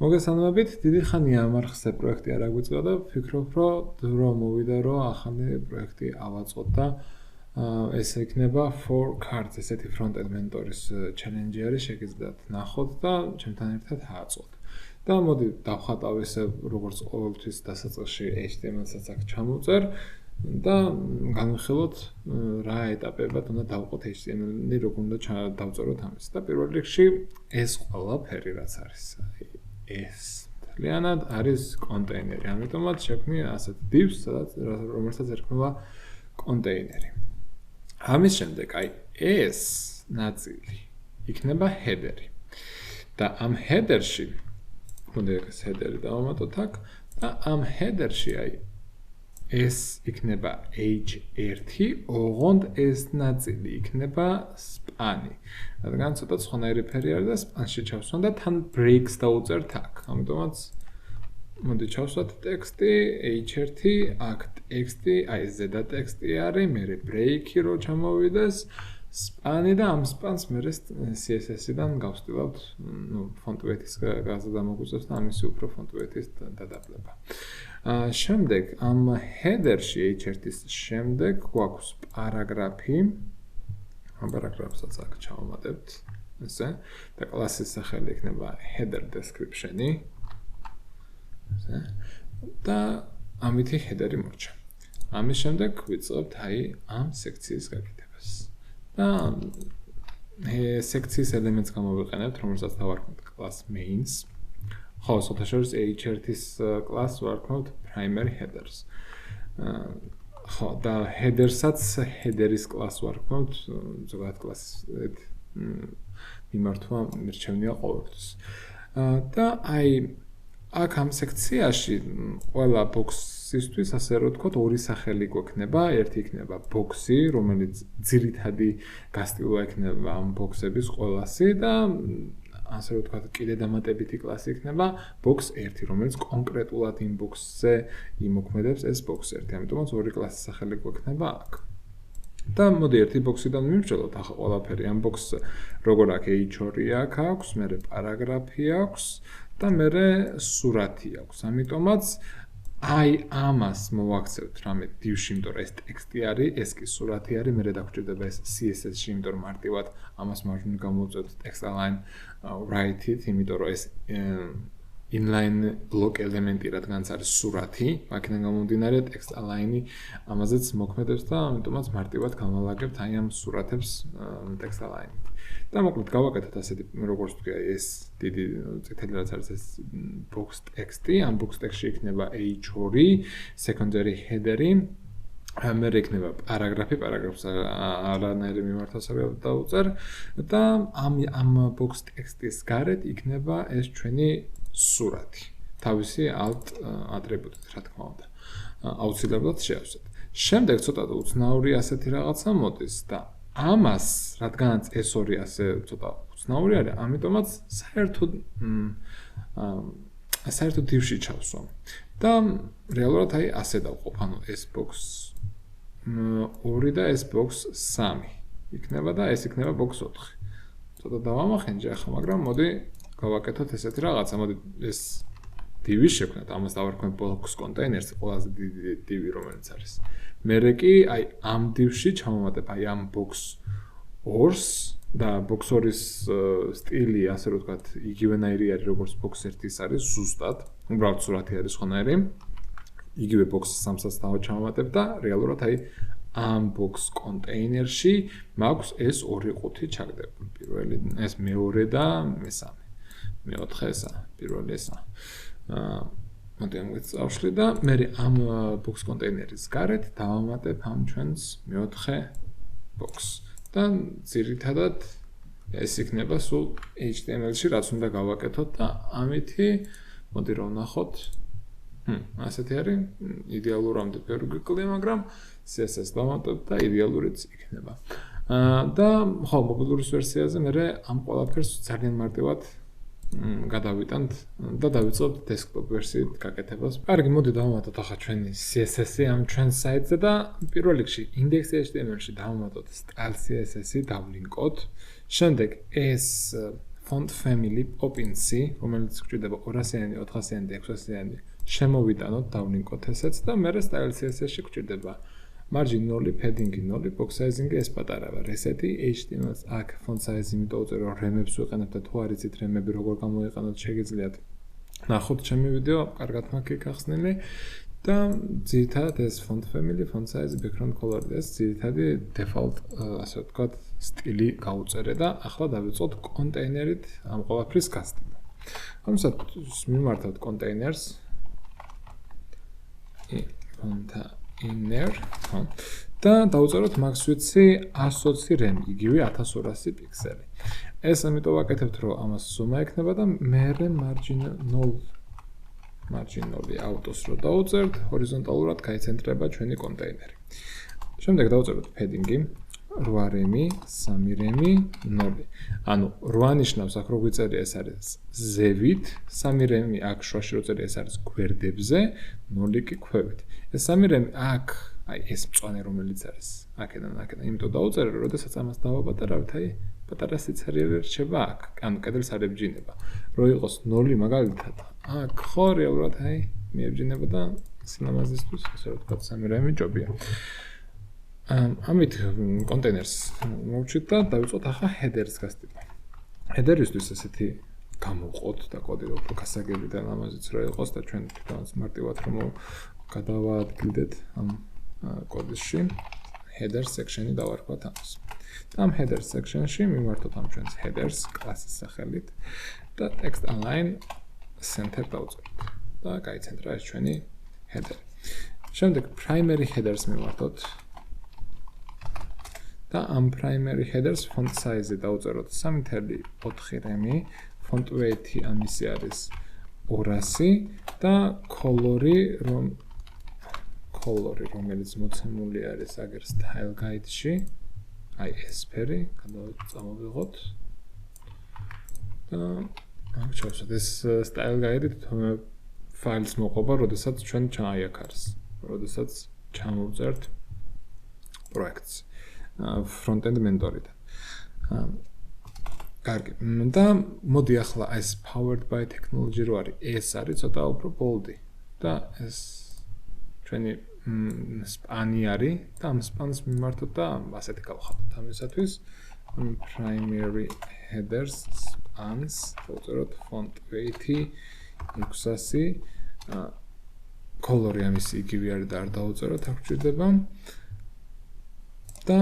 მოგესალმებით, დიდი ხანია ამ არხზე პროექტი არ აგვიწყდა და ვფიქრობ, რომ დრო მოვიდა, რომ ახალი პროექტი ავაწყოთ და ეს იქნება 4 cards, ესეთი Frontend Mentor-ის ჩელენჯი არის, შეგიძლიათ ნახოთ და ჩემთან ერთად აწყოთ. და მოდი დავხატავ ესე როგორც ყოველთვის დასაწყისში HTML-საც აქ ჩამოვწერ და განვიხილოთ რა ეტაპებად უნდა დავყოთ HTML-ი, როგორ უნდა დავწეროთ ამის. და პირველ რიგში ეს ყველაფერი რაც არის, ეს მთლიანად არის კონტეინერი. ამიტომაც შექმნია ასეთ divs, რომელსაც ერქმევა კონტეინერი. ამის შემდეგ ეს ნაწილი იქნება header-ი. და ამ header-ში მოდი ეს header-ი დავამატოთ აქ და ამ header-ში ეს იქნება h1, ოღონდ ეს ნაწილი იქნება span-ი. რადგან ცოტა სხვანაირი ფერი არის და span-ში ჩავსვან და თან breaks დავუწერთ აქ. ამიტომაც მოდი ჩავსვათ ტექსტი h1, აქ ტექსტი, ზედა ტექსტი არის, მერე break-ი რო ჩამოვიდეს, span-ი და ამ span-ს მერე CSS-დან გავსტილავთ, font weight-ის გადამოგვიწევს და ამისი უფრო font weight-ის დადაბლება. შემდეგ ამ header-ში h1-ის შემდეგ გვაქვს პარაგრაფი. ამ პარაგრაფსაც აქ ჩავამატებთ, ესე და კლასის სახელი იქნება header description-ი. ესე და ამითი header-ი მორჩა. ამის შემდეგ ვიწყებთ ამ სექციის გაკეთებას. და სექციის ელემენტს გამოვიყენებთ, რომელსაც დავარქმევთ class mains. ხო, სოთაშორის h1-ის class ვარქმევთ primary headers. ხო, და header-საც header-ის class ვარქმევთ, ზოგადად class-ით მიმართვა მირჩევნია ყოველთვის. და აქ ამ სექციაში ყველა box-ისთვის ასე რომ ვთქვათ, ორი სახელი გვექნება, ერთი იქნება box-ი, რომელიც ძირითადი გასტილვა იქნება ამ box-ების ყველასი და ასე რომ ვთქვათ, კიდე დამატებითი კლასი იქნება box 1, რომელიც კონკრეტულად იმ box-ზე იმოქმედებს ეს box 1. ამიტომაც ორი კლასის სახელი გვექნება აქ. და მოდი ერთი box-იდან მივმსჯელოთ ახლა ყველაფერი. ამ box-ს როგორ აქ h2 აქ აქვს, მერე პარაგრაფი აქვს და მერე სურათი აქვს. ამიტომაც ამას მოვაქცევთ რამე div-ში, იმიტომ რომ ეს ტექსტი არის, ეს კი სურათი არის, მერე დაგვრჩება ეს CSS-ში, იმიტომ რომ მარტივად ამას მარჯვნივ გამოვწევთ text align right-ით, იმიტომ რომ ეს inline block ელემენტი რადგანაც არის სურათი, აქედან გამომდინარე text align-ი ამაზეც მოქმედებს და ამიტომაც მარტივად განვალაგებთ ამ სურათებს text align-ით. და მოკლედ გავაკეთოთ ასეთი, როგორც ვთქვი, ეს დიდი წითელი რაც არის ეს box text-ი, ამ box text-ში იქნება h2, secondary header-ი, მერე იქნება პარაგრაფი, პარაგრაფს არანაირი მიმართვას არ დავუწერ და ამ box text-ის გარეთ იქნება ეს ჩვენი სურათი. თავისი alt ატრიბუტით, რა თქმა უნდა. აუცილებლად შეავსეთ. შემდეგ ცოტა უცნაური ასეთი რაღაცა მოდის და ამას, რადგანაც ეს ორი ასე ცოტა უცნაური არის, ამიტომაც საერთოდ div-ში ჩავსვამ. და რეალურად ასე დავყოფ, ანუ ეს box 2 და ეს box 3 იქნება და ეს იქნება box 4. ცოტა დავამახენჯე ახლა, მაგრამ მოდი გავაკეთოთ ესეთი რაღაცა, მოდი ეს div-ი შევქმნათ, ამას დავარქმევ box containers, ყველაზე დიდი div-ი რომელიც არის. მერე კი ამ div-ში ჩავამატებ ამ box 2-ს და box 2-ის სტილი, ასე რომ ვთქვათ, იგივენაირი არის როგორც box 1-ის არის, ზუსტად, უბრალოდ სურათი არის სხვანაირი. იგივე box 3-საც დავჩავამატებ და რეალურად ამ box container-ში მაქვს ეს ორი ყუთი ჩაგდებული. პირველი, ეს მეორე და მესამე. მეოთხე ესა, პირველი ესა. მოდი ამით წავშლი და მე ამ box container-ის გარეთ დავამატებ ამ ჩვენს მეოთხე box. და ძირითადად ეს იქნება სულ HTML-ში, რაც უნდა გავაკეთოთ და ამითი მოდი რომ ვნახოთ. ასეთი არის იდეალურამდე ბევრი გვიკლია, მაგრამ CSS დავამატებ და იდეალურიც იქნება. და ხო, მობილურის ვერსიაზე მე ამ ყველაფერს ძალიან მარტივად გადავიტანთ და დავიწყებთ desktop ვერსიით გაკეთებას. კარგი, მოდი დავამატოთ ახლა ჩვენი CSS-ი ამ ჩვენ საიტზე და პირველ რიგში index.html-ში დავამატოთ style CSS-ი, დავლინკოთ. შემდეგ ეს font family opinsi, რომელიც გვჭირდება 200-იანი, 400-იანი, 600-იანი შემოვიტანოთ, დავნინკოთ ესეც და მერე style CSS-ში გვჭირდება margin 0, padding 0, box sizing ეს პატარა ვარ. ესეთი HTML-ს აქ font size იმიტომ უწერ რომ რემებს ვიყენებ და თუ არ იცით რემები როგორ გამოიყენოთ, შეგიძლიათ ნახოთ ჩემი ვიდეო, კარგად მაქვს გახსნილი და ძირითადად ეს font family, font size, background color ეს ძირითადი default ასე ვთქვათ სტილი გაუწერე და ახლა დავიწყოთ კონტეინერით ამ ყველაფრის გასწრება. ამისათვის მიმართავთ containers container და დავუწეროთ max width-ი 120 rem, იგივე 1200 პიქსელი. ეს ამიტომ ვაკეთებთ, რომ ამას ზომა ექნება და მერე margin 0 autos რო დავუწერთ, ჰორიზონტალურად გაიცენტრება ჩვენი კონტეინერი. შემდეგ დავუწეროთ padding-ი 8 rem, 3 rem, 0. ანუ 8 ნიშნავს აქ რო გვიწერია ეს არის ზევით, 3 rem აქ შუაში რო წერია ეს არის გვერდებზე, 0 კი ქვევით. ეს 3 rem აქ აი ეს მწვანე რომელიც არის აქედან, იმიტომ დავუწერე, რომ როდესაც ამას დავაპატარავთ, აი პატარა სიცერიალი რჩება აქ, ანუ კედელს არ ებჯინება. რო იყოს 0 მაგალითად, აქ ხო რეალურად აი მიებჯინება და სილამაზისთვის ასე ვთქვათ 3 rem ჯობია. ამით კონტეინერს მოვჩით და დავიწყოთ ახლა header-ს გასწრება. header-ისთვის ესეთი გამოვყოთ და კოდი უფრო გასაგები და ლამაზიც რა იყოს და ჩვენ თვითონაც მარტივად რომ გადავაადგილდეთ ამ კოდში header section-ი დავარქვათ ამას. და ამ header section-ში მიმართოთ ამ ჩვენს headers კლასის სახელით და text align center დავუწეროთ და გაიცენტრა ეს ჩვენი header. შემდეგ primary headers მიმართოთ და ამ primary headers font size-ი დავუწეროთ 3.4 rem, font weight-ი ამისი არის 200 და color-ი რომელიც მოცემული არის აგერ style guide-ში, აი ეს ფერი, გადავწამოვიღოთ და აქ ჩავსვათ ეს style guide-ი თვითონ ფაილს მოყვება, როდესაც ჩვენ აი აქ არის, როდესაც ჩამოვწერთ პროექტს Frontend Mentor-იდან. კარგი. და მოდი ახლა ეს powered by technology რო არის, ეს არის ცოტა უფრო bold-ი და ეს ჩვენი span-ი არის და ამ span-ს მიმართოთ და ასეთი გავხატოთ ამისათვის primary headers spans დავუწეროთ font weight-ი 600 color-ი ამისი იგივე არის და არ დავუწეროთ, აქ გვჭირდება და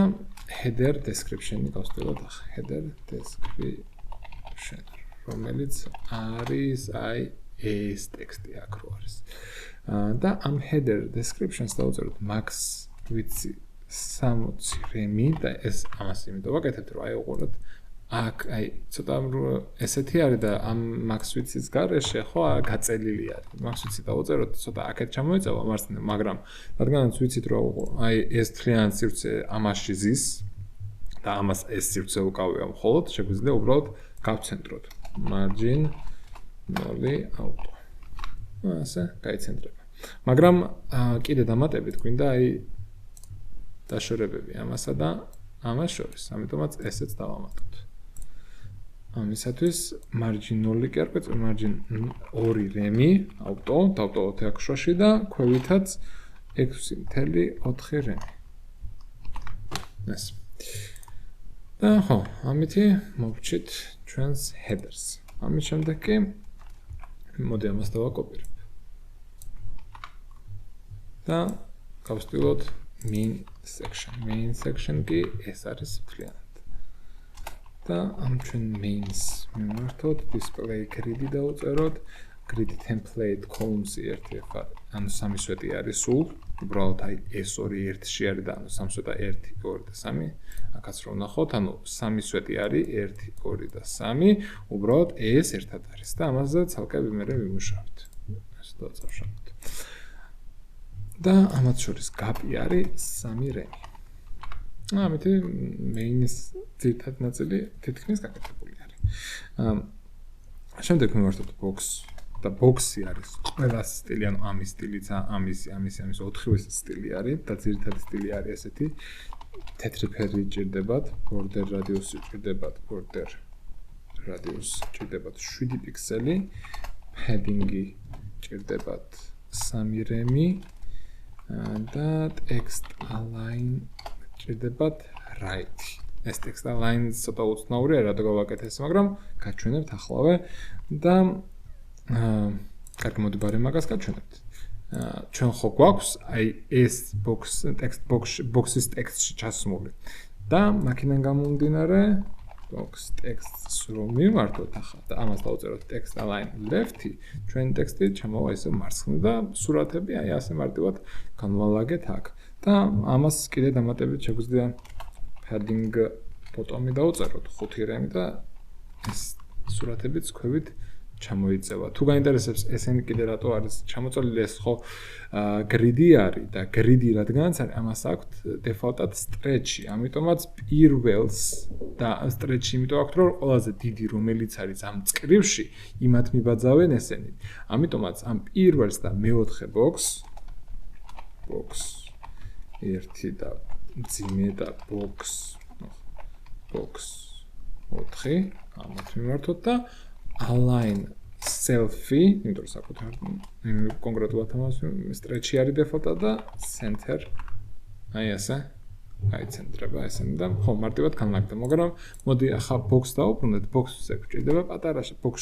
header description-ი გავსწავლოთ ახლა header description რომელიც არის აი ეს ტექსტი აქ რო არის. და ამ header description-ს დავუწეროთ max width-ი 60 rem და ეს ამას იმიტომ ვაკეთებთ, რომ აი უყუროთ აქ აი ცოტა ესეთი არის და ამ max width-ის გარეშე ხო გაწელილი არის. max width-ი დავუწეროთ, ცოტა აქეთ ჩამოეწევა მარცხნივ, მაგრამ რადგანაც ვიცით რომ აი ეს თლიანი სივრცე ამაში ზის და ამას ეს სივრცე უკავია მხოლოდ, შეგვიძლია უბრალოდ გავცენტროთ. margin 0 auto. ასე გაიცენტრება. მაგრამ კიდე დამატებით გვინდა აი დაშორებები ამასა და ამას შორის, ამიტომაც ესეც დავამატოთ. ამისათვის margin 0 კი არ ყვეწ, margin 2 rem auto, დავტოვოთ აქ შუაში და ქვევითაც 6.4 rem. ეს. და ხო, ამითი მოვჭით ჩვენს headers. ამის შემდეგ კი მოდი ამას დავაკოპირებ. და გავსტილოთ main section. main section კი ეს არის მთლიანად. და ამ ჩვენ mains მიმართოთ, display grid-ი დავუწეროთ, grid template columns-ი 1 ხარ, ანუ 3 სვეტი არის სულ, უბრალოდ აი ეს 2 1-ში არის და ანუ 3 სვეტა 1, 2 და 3, აქაც რო ვნახოთ, ანუ 3 სვეტი არის 1, 2 და 3, უბრალოდ ეს ერთად არის და ამაზე ცალკე მერე ვიმუშავებთ. ეს დავწავშავთ. და ამათ შორის gap-ი არის 3 rem. ამითი main-ის ძირითადი ნაწილი თითქმის გაკეთებული არის. შემდეგ მიმართოთ box და box-ი არის ყველა სტილი, ანუ ამის სტილიც, ამის 4-ვის სტილი არის და ძირითადი სტილი არის ესეთი თეთრი ფერი ჭირდებათ, border radius ჭირდებათ, border radius ჭირდებათ 7 პიქსელი, padding-ი ჭირდებათ 3 რემი და text align ჭირდებათ right. ეს text align ცოტა უცნაურია, რატო გავაკეთე ეს, მაგრამ გაჩვენებთახლავე და კარგი, მოდი ბარი მაგას გაჩვენებთ. ჩვენ ხო გვაქვს აი ეს text box-ის ტექსტში ჩასმული და მაქინან გამომდინარე box text-ს რომ მივმართოთ ახლა და ამას დავწეროთ text align left-ი, ჩვენ ტექსტი ჩამოვა ესე მარცხნივ და სურათები აი ასე მარტივად განვალაგეთ აქ და ამას კიდე დამატებით შეგვიძლია padding bottom-ი დავწეროთ 5 რემი და ეს სურათებიც ქვევით ჩამოიწევა. თუ გაინტერესებს ესენი კიდე რატო არის ჩამოწოლილი ეს ხო grid-ი არის და grid-ი რადგანაც არის ამას აქვთ default-ად stretch-ი. ამიტომაც პირველს და stretch-ი იმიტომ აქვთ რომ ყველაზე დიდი რომელიც არის ამ წკრივში იმათ მიბაძავენ ესენი. ამიტომაც ამ პირველს და მეოთხე box 1 და ძიმე და box 4 ამათ მიმართოთ და align self-ი, იმიტომ რომ საკუთარ კონკრეტულად ამას stretch-ი არის default-ად და center აი ასე გაიცენტრება ესენი და ხო მარტივად განლაგდა, მაგრამ მოდი ახლა box დავუბრუნდეთ, box-ზე გვჭირდება პატარა box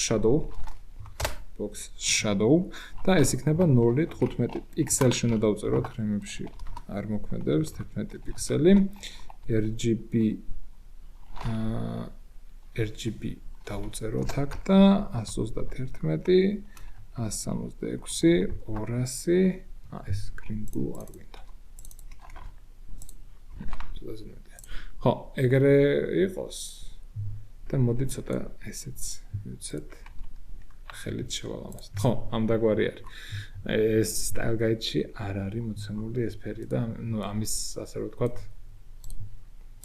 shadow და ეს იქნება 0.15 პიქსელში უნდა დავწეროთ რემებში არ მოქმედებს 11 პიქსელი RGB დავუწეროთ აქ და 131 166 200 ეს green blue არ გვინდა. ხო, ეგრე იყოს და მოდი ცოტა ესეც ვიცით ხელით შევალამაზოთ. ხო, ამ დაგვარი არის. ეს style guide-ში არ არის მოცემული ეს ფერი და ნუ ამის ასე რომ ვთქვათ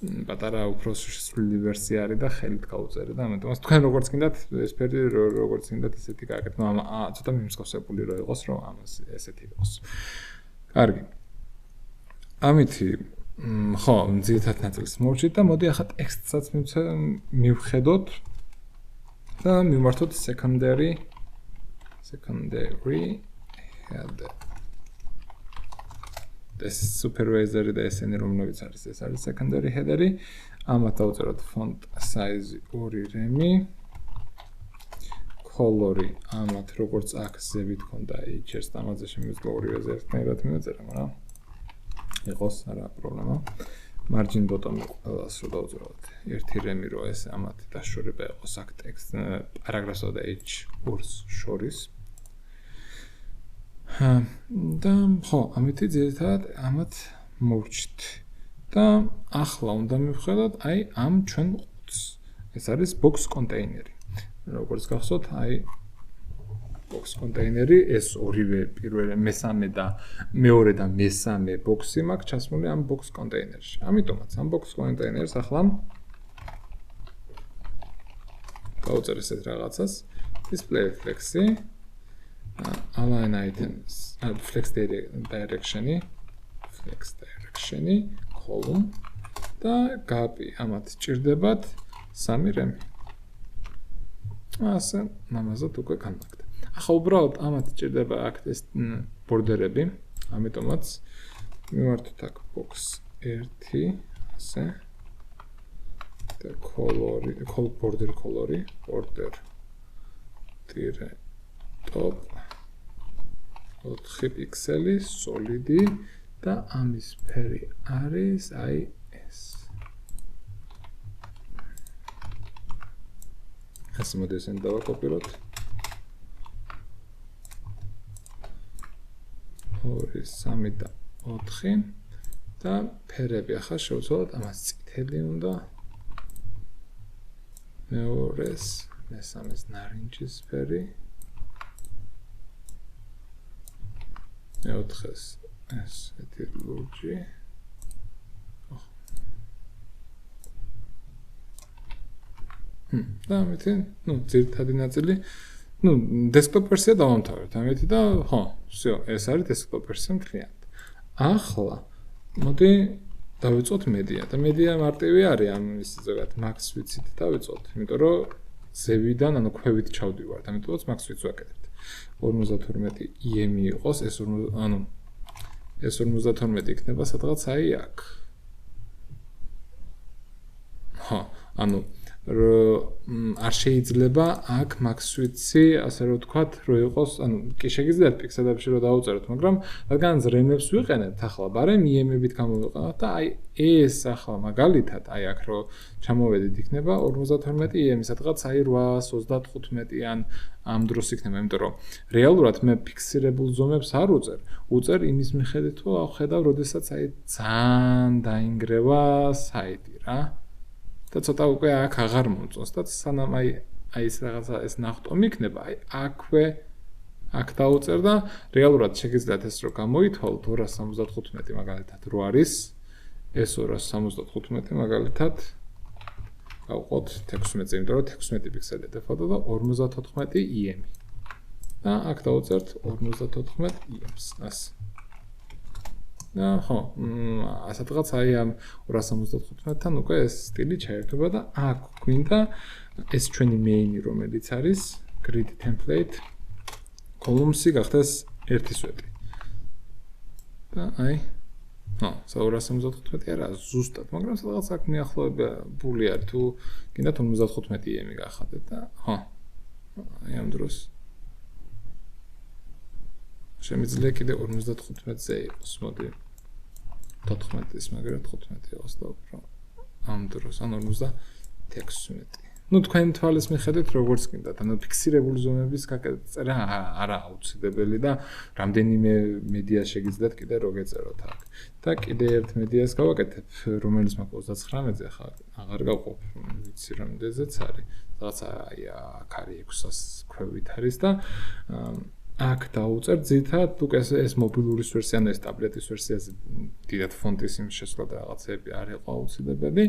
პატარა უფრო სრული ვერსია არის და ხელით გავუწერე და ამიტომაც თქვენ როგორც გინდათ ეს ფერი როგორც გინდათ ესეთი გააკეთეთ. ნუ ცოტა მიმსგავსებული რო იყოს რომ ამას ესეთი იყოს. კარგი. ამითი ხო, ძირითად ნაწილს მოვჭით და მოდი ახლა ტექსტსაც მივხედოთ და მივმართოთ secondary header. ეს supervisor-ი და ესენი რომლებიც არის, ეს არის secondary header-ი. ამათ დავწეროთ font size 2 რემი. color-ი ამათ როგორც აქ ზევით ქონდა HS და ამაზე შემიძლია ორივეზე ერთნაირად მივწერა, მაგრამ იყოს არა პრობლემა. margin bottom-ი ყველას რო დავწეროთ 1 რემი რო ეს ამათი დაშორება იყოს აქ ტექსტ პარაგრაფსა და H2-ს შორის. და ხო, ამითი ძირითადად ამათ მოვჭით. და ახლა უნდა მივხედოთ აი ამ ჩვენ ყუთს. ეს არის box container-ი. როგორც გახსოვთ, აი box container-ი ეს ორივე პირველი მესამე და მეორე და მესამე box-ი მაქვს ჩასმული ამ box container-ში. ამიტომაც ამ box container-ს ახლა გავუწერ ესეთ რაღაცას display flex-ი align items flex direction-ი column და gap-ი ამათ ჭირდებათ 3 რემი. ასე ამაზად უკვე განლაგდა. ახლა უბრალოდ ამათ ჭირდება აქ ეს ბორდერები, ამიტომაც მივართოთ აქ box 1 ასე და border color-ი top 4 პიქსელი solid-ი და ამის ფერი არის აი ეს. ასე მოდი ესენ დავაკოპიროთ. 2, 3 და 4 და ფერები ახლა შევცვალოთ, ამას წითელი უნდა. მეორეს, მესამეს ნარინჯის ფერი. მეოთხეს ესეთი ლურჯი. და ამითი, ძირითადი ნაწილი, desktop ვერსია დავამთავრეთ, ამითი და ხო, всё, ეს არის desktop ვერსია მთლიანად. ახლა მოდი დავიწყოთ media და media მარტივი არის, ამის ზოგადად max ვიცით დავიწყოთ, იმიტომ რომ ზევიდან, ანუ ქვევით ჩავდივართ, ამიტომაც მაქსვიც ვაკეთებთ. 52 IM-ი იყოს, ეს 52 იქნება სადღაც აი აქ. ანუ არ შეიძლება აქ მაქსვიცი, ასე რომ ვთქვათ, რო იყოს, ანუ კი შეგიძლიათ პიქსელებში რო დაუწეროთ, მაგრამ რადგან რემებს ვიყენებთ ახლა, ბარემ IM-ებით გამოვიყენოთ და აი ეს ახლა მაგალითად, აი აქ რო ჩამოვედით, იქნება 52 IM-ი, სადღაც აი 835-ან ამ დროს იქნება, იმიტომ რომ რეალურად მე ფიქსირებულ ზომებს არ უწერ იმის მიხედვით, რომ ხედავ, როდესაც აი ძალიან დაინგრევა საიტი რა. და ცოტა უკვე აქ აღარ მომწონს და სანამ აი ეს რაღაცა ეს ნახტომი იქნება, აი აქვე აქ დაუწერ და რეალურად შეგიძლიათ ეს რო გამოითვალოთ 275 მაგალითად რო არის, ეს 275 მაგალითად გავყოთ 16-ზე, იმიტომ რომ 16 პიქსელი დეფოლტა და 54 IM-ი. და აქ დაუწერთ 54 IM-ს. ასე. და სადღაც აი ამ 275-თან უკვე ეს სტილი ჩაერთვება და აქ გვინდა ეს ჩვენი main-ი, რომელიც არის grid template columns-ი გახდეს ერთი სვეტი. და აი 275 არა ზუსტად, მაგრამ სადღაც აქ მიახლოებული არის, თუ გინდათ 55 IM-ი გახადეთ და აი ამ დროს შემიძლია კიდე 55-ზე იყოს, მოდი 14-ის, მაგრამ 15 იყოს და უფრო ამ დროს, ან 56. Ну, თქვენ თვალის მიხედვით როგორც გინდათ, ანუ ფიქსირებული ზომების გაკეთება არა აუცილებელი და რამდენიმე მედია შეგიძლიათ კიდე რო გეწეროთ აქ. და კიდე ერთ მედიას გავაკეთებ, რომელიც მაქვს 39-ზე, ახლა აღარ გავყოფ, ვიცი რამდენზეც არის. რაღაცა აი აქ არის 600 ქვევით არის და აქ დაუწერ ძირითადად უკვე ეს მობილურის ვერსია, ანუ ეს ტაბლეტის ვერსიაზე დიდად ფონტის იმ შესვლა და რაღაცები არ იყო აუცილებელი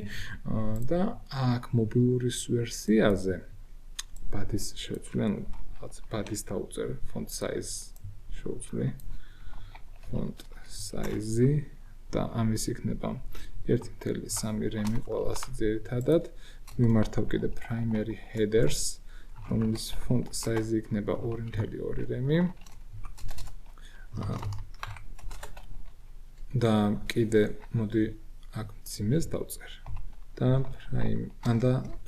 და აქ მობილურის ვერსიაზე ბადის შევცვლი, ანუ რაღაც ბადის დაუწერ font size შევცვლი, font size და ამის იქნება 1.3 რემი ყველასი ძირითადად მიმართავ კიდე primary headers რომელიც font size იქნება 2.2 რემი და კიდე მოდი აქ მძიმეს დავწერ და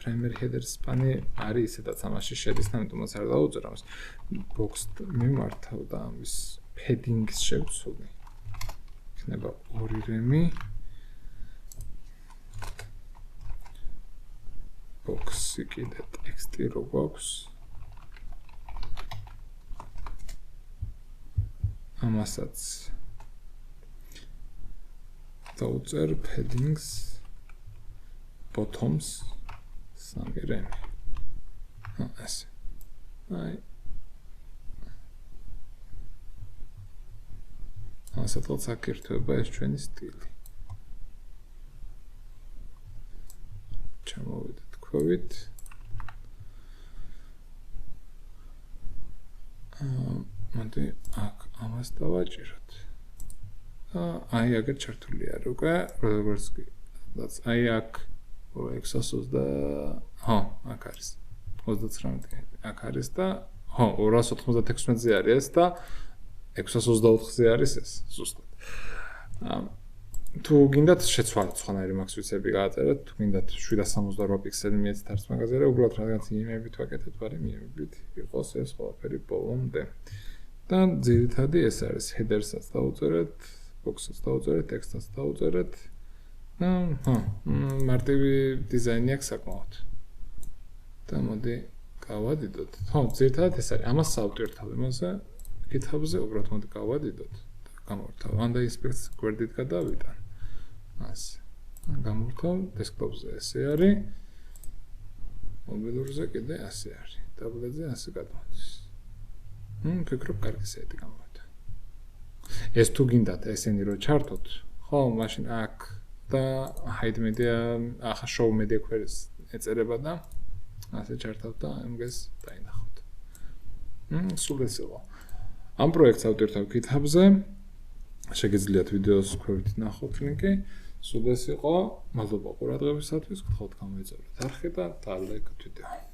primary headers სპანი არის ისედაც ამაში შედის და ამიტომაც არ დავუწერ ამას box მიმართავ და ამის padding-ს შევცვლი იქნება 2 რემი box-ი კიდე ტექსტი რო გვაქვს ამასაც დავუწერ paddings bottoms 3 რემი ასე აი ასეთაც აკირთვება ეს ჩვენი სტილი ჩამოვიდეთ ქვევით მოდი აქ ამას დავაჭიროთ აი აგერ ჩართული არის უკვე როგორც კი აი აქ 620 აქ არის 39 აქ არის და 296-ზე არის ეს და 624-ზე არის ეს ზუსტად თუ გინდათ შეცვალოთ სხვანაირი მაქსვიცები გააწერეთ, თუ გინდათ 768 პიქსელი მიეცეთ არც მაგაზია, უბრალოდ რაღაცა იმებით ვაკეთეთ, მაგრამ იმებით იყოს ეს ყველაფერი ბოლომდე. და ძირითადი ეს არის header-საც დავუწერეთ, box-საც დავუწერეთ, text-საც დავუწერეთ. მარტივი დიზაინი აქვს საკმაოდ. და მოდი გავადიდოთ. ძირითადად ეს არის. ამას საავტორთავ იმაზე GitHub-ზე უბრალოდ მოდი გავადიდოთ. გამოვართავ. Under inspect გვერდით გადავიტან. ასე. გამოვართავ desktop-ზე ესე არის. მობილურზე კიდე ასე არის. ტაბლეტზე ასე გადმოდის. ფიქრობ კარგი საიტი გამოვიდა. ეს თუ გინდათ ესენი რო ჩართოთ, ხო, მაშინ აქ და hide media, ახლა show media queries ეწერება და ასე ჩართავთ და ამგეს დაინახოთ. სულ ეს იყო. ამ პროექტს ავტორთავ GitHub-ზე. შეგიძლიათ ვიდეოს ქვევით ნახოთ ლინკი. სულ ეს იყო. მადლობა ყურადღებისათვის. გთხოვთ გამოიწეროთ არხი და დალექოთ ვიდეო.